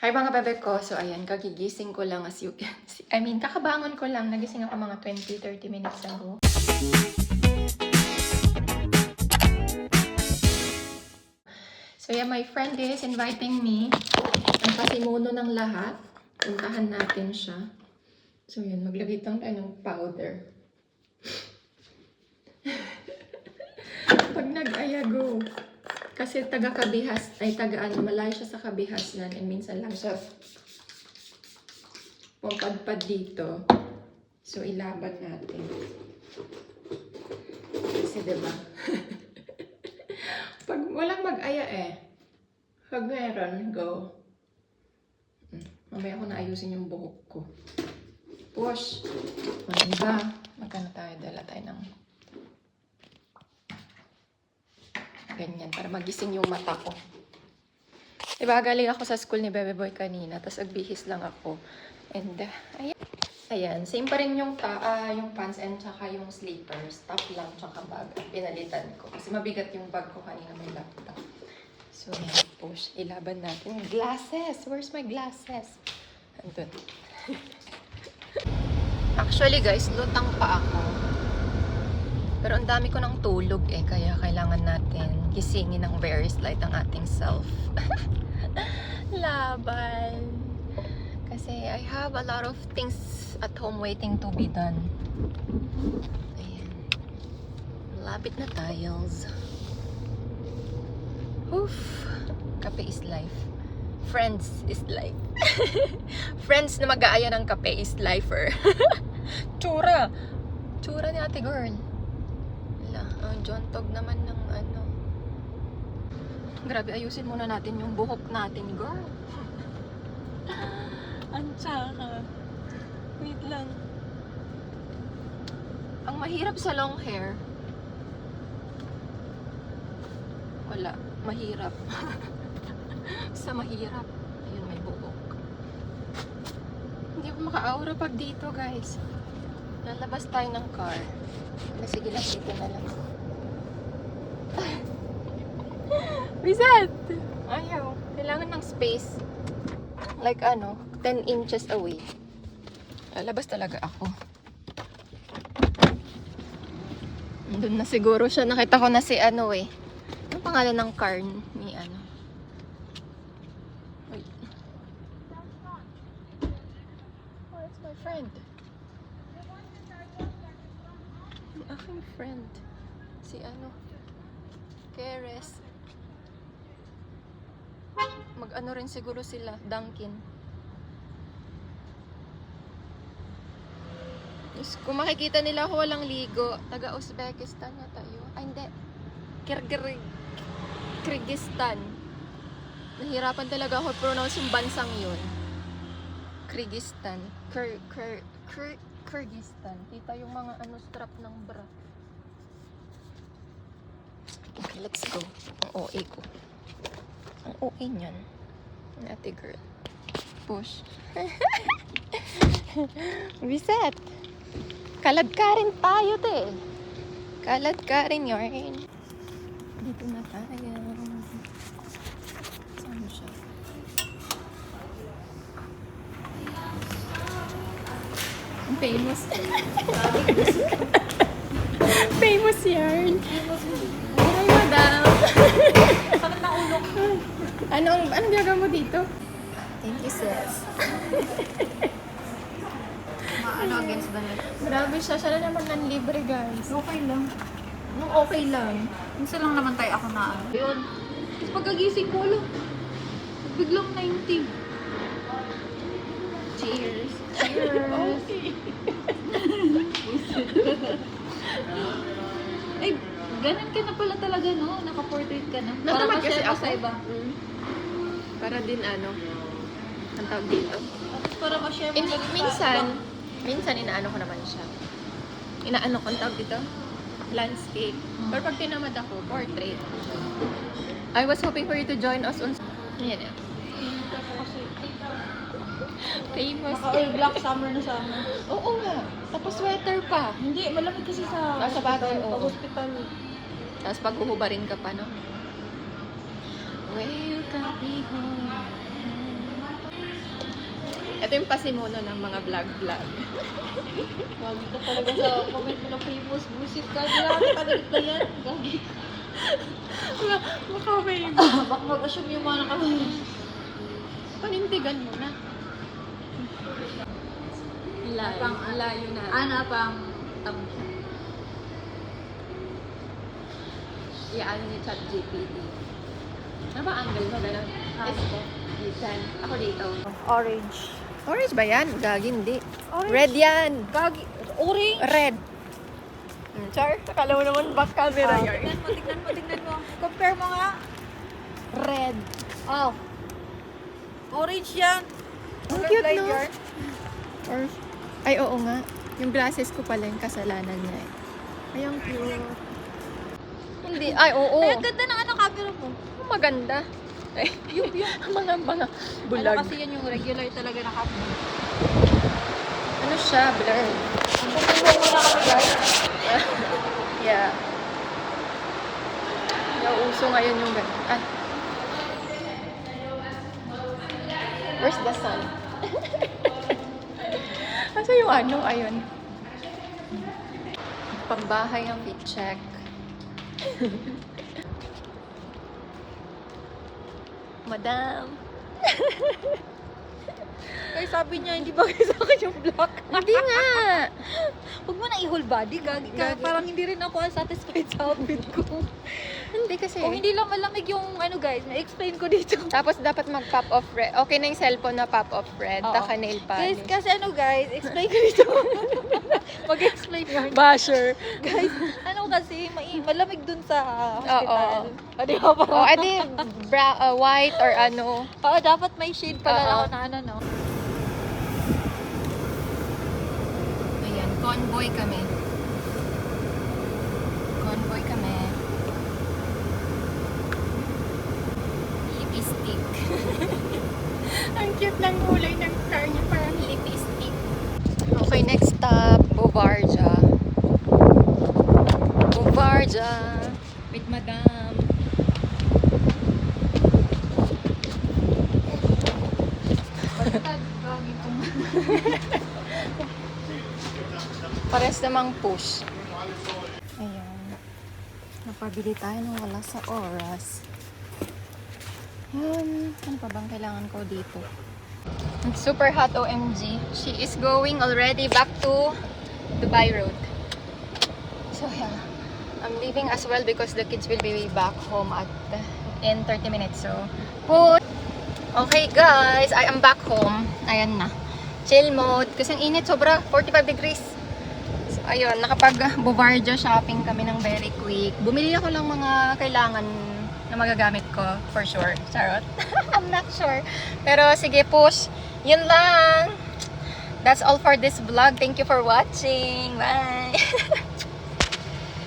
Hi mga bebe ko. So ayan, kagigising ko lang as you can see. Kakabangon ko lang. Nagising ako mga 20-30 minutes ago. So yeah, my friend is inviting me. Ang pasimuno ng lahat. Puntahan natin siya. So yun, maglagay tayo ng powder. Pag nag-ayago. Kasi taga-Kabihas, malayo siya sa Kabihasnan, and minsan lang siya pumpadpad dito. So, ilaban natin. Kasi diba? Pag walang mag-aya pag meron, go. Mamaya ko na ayusin yung buhok ko. Push! Diba? Magkano tayo? Dala tayo ng ganyan, para magising yung mata ko. Diba, galing ako sa school ni Bebe Boy kanina, tapos nagbihis lang ako. And, ayan, same pa rin yung pants and tsaka yung slippers. Top lang, tsaka bag. Pinalitan ko. Kasi mabigat yung bag ko kanina, may laptop. So, ayan, push. Ilaban natin. Glasses! Where's my glasses? Andun. Actually, guys, lutang pa ako. Pero ang dami ko ng tulog kaya kailangan natin gisingin ng very slight ang ating self. Laban. Kasi I have a lot of things at home waiting to be done. Ayan. Lapit na tiles. Oof. Kape is life. Friends is life. Friends na mag-aaya ng kape is lifer. Tsura. Tsura ni ate girl. Ang jontog naman ng ano. Grabe, ayusin muna natin yung buhok natin, girl. Ang tsaka. Wait lang. Ang mahirap sa long hair. Wala. Mahirap. Sa mahirap. Ayun, may buhok. Hindi ako maka-aura pag dito, guys. Lalabas tayo ng car. Sige lang, dito na lang. Reset! Ayaw. Kailangan ng space. Like 10 inches away. Lalabas talaga ako. Doon na siguro siya. Nakita ko na si Ano pangalan ng car ni ano? Wait. Oh, it's my friend. Ang aking friend. Si Keres. Mag-ano rin siguro sila, Dunkin. Kung makikita nila ako walang ligo, taga-Uzbekistan na tayo. Ay, hindi. Kyrgyzstan. Nahirapan talaga ako pronounce yung bansang yun. Kyrgyzstan. Kyrgyzstan. Kita yung mga strap ng bra. Okay, let's go. Ang OA ko. Ang OA niyan. Ate girl. Push. Reset. Kalad ka rin tayo, te. Kalad ka rin yarn. Dito na tayo. Saan siya? Ang famous. Famous yarn. Hi, madam. Sakit na ulo. Anong gagawin mo dito? Thank you, sis. Against the net. Grabe siya. Siya na naman ng libre, guys. Okay lang. Nung okay lang. Minsan lang naman tayo ako na Yun. Tapos pagkagising ko, biglang 90. Cheers. Cheers. Okay. Ay, ganun ka na pala talaga, no? Naka-portrait ka na. Natamad kasi ma-share mo ako. sa iba. Para din ang tawag dito. Para ma-share mo Minsan inaano ko naman siya. Inaano ko ang tawag dito? Landscape. Pero pag tinamad ako, portrait. I was hoping for you to join us on... Ayan na. Famous. Naka-all black summer na summer. Oo nga. Tapos sweater pa. Hindi, malamig kasi sa Bagay, oo. hospital. Tapos paghuhubarin ka pa, no? Welcome me home. Ito yung pasimuno ng mga vlog-vlog. Gagi ka talaga sa comment mo na famous. Bullshit ka. Grabe ka na yan. Gagi. Baka may... Baka mag-assume yung mga nakamit. Panindigan mo na. Layo na. Ana pang Iaan ni ChatGPT. Ano ba angle mo? Ganun? Ito. Dito. Ako dito. orange. Orange ba yan? Gagi, hindi. Orange. Red yan. Gagi. Orange. Red. Char, akala mo naman back camera yan. Tignan mo. Compare mo nga. Red. Oh. Orange yan. Ang cute, no? Or, ay, oo nga. Yung glasses ko pala yung kasalanan niya eh. Ay, ang cute. Hindi, ay, oo. Ay, ang ganda ng camera mo. Maganda. Ay, yung mga bulag. Ano kasi yan yung regular talaga na camera. Ano siya? Blur. Kung wala kami guys. Yeah. Nauuso ngayon yung ganun. Ah. Where's the sun? Asa yung ano? Ayun. Pambahay ang fit check. Madam. Ay, sabi niya, hindi bagay sa akin yung black. Hindi nga. Huwag mo na i-whole body, gagi ka. Gagi. Parang hindi rin ako satisfied sa outfit ko. Hindi kasi. Kung hindi lang malamig yung ano guys, na-explain ko dito. Tapos dapat mag-pop off red. Okay na yung cellphone na pop off red. Oo. Taka nail Guys, polish. kasi ano guys, explain ko dito. Mag-explain nga. Basher. Guys, ano kasi, malamig dun sa hospital. Oo. O, di ba parang? Oh, edi white or ano. Oo, dapat may shade pala Oo. ako na ano, no? Ayan, convoy kami. Convoy kami. Lipstick. Ang cute ng kulay ng car niya, parang lipstick. Okay, next stop, Bovarja. Bovarja. With Madam. Pares namang push. Ayan. Napabili tayo ng wala sa oras. Ano pa bang kailangan ko dito? Super hot OMG. She is going already back to Dubai Road. So yeah. I'm leaving as well because the kids will be back home at in 30 minutes. So, okay guys, I am back home. Ayan na. Chill mode. Kasi ang init, sobra. 45 degrees. So, ayun, nakapag-Bovarja shopping kami ng very quick. Bumili ako lang mga kailangan na magagamit ko, for sure. Charot. I'm not sure. Pero sige, push. Yun lang. That's all for this vlog. Thank you for watching. Bye!